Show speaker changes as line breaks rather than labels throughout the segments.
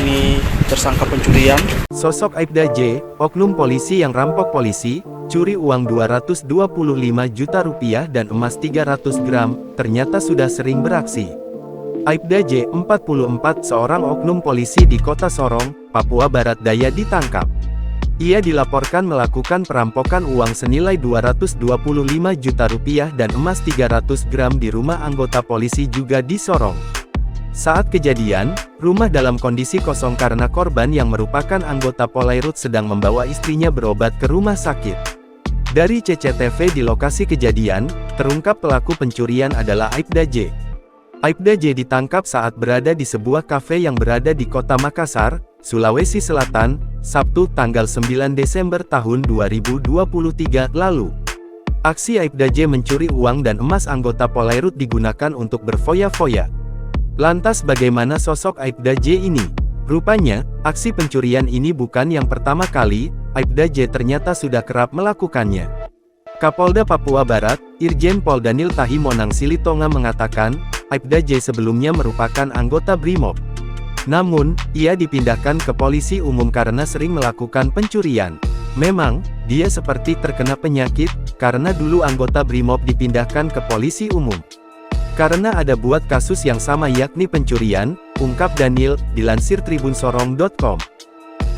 ini tersangka pencurian.
Sosok Aibda J, oknum polisi yang rampok polisi, curi uang Rp225 juta dan emas 300 gram, ternyata sudah sering beraksi. Aibda J, 44, seorang oknum polisi di Kota Sorong, Papua Barat Daya ditangkap. Ia dilaporkan melakukan perampokan uang senilai Rp225 juta dan emas 300 gram di rumah anggota polisi juga di Sorong. Saat kejadian, rumah dalam kondisi kosong karena korban yang merupakan anggota Polairut sedang membawa istrinya berobat ke rumah sakit. Dari CCTV di lokasi kejadian, terungkap pelaku pencurian adalah Aibda J. Aibda J ditangkap saat berada di sebuah kafe yang berada di Kota Makassar, Sulawesi Selatan, Sabtu tanggal 9 Desember tahun 2023 lalu. Aksi Aibda J mencuri uang dan emas anggota Polairut digunakan untuk berfoya-foya. Lantas bagaimana sosok Aibda J ini? Rupanya, aksi pencurian ini bukan yang pertama kali, Aibda J ternyata sudah kerap melakukannya. Kapolda Papua Barat, Irjen Pol Danil Tahi Monang Silitonga mengatakan, Aibda J sebelumnya merupakan anggota BRIMOB. Namun, ia dipindahkan ke polisi umum karena sering melakukan pencurian. Memang, dia seperti terkena penyakit, karena dulu anggota BRIMOB dipindahkan ke polisi umum. Karena ada buat kasus yang sama yakni pencurian, ungkap Danil, dilansir tribunsorong.com.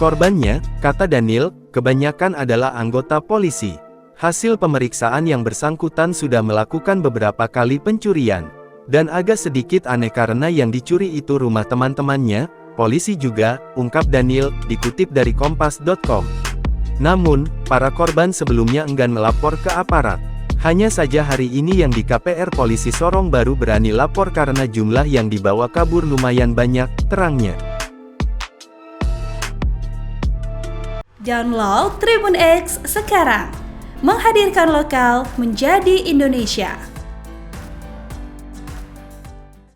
Korbannya, kata Danil, kebanyakan adalah anggota polisi. Hasil pemeriksaan yang bersangkutan sudah melakukan beberapa kali pencurian. Dan agak sedikit aneh karena yang dicuri itu rumah teman-temannya, polisi juga, ungkap Danil, dikutip dari kompas.com. Namun, para korban sebelumnya enggan melapor ke aparat. Hanya saja hari ini yang di KPR Polisi Sorong baru berani lapor karena jumlah yang dibawa kabur lumayan banyak, terangnya.
Download Tribun X sekarang, menghadirkan lokal menjadi Indonesia.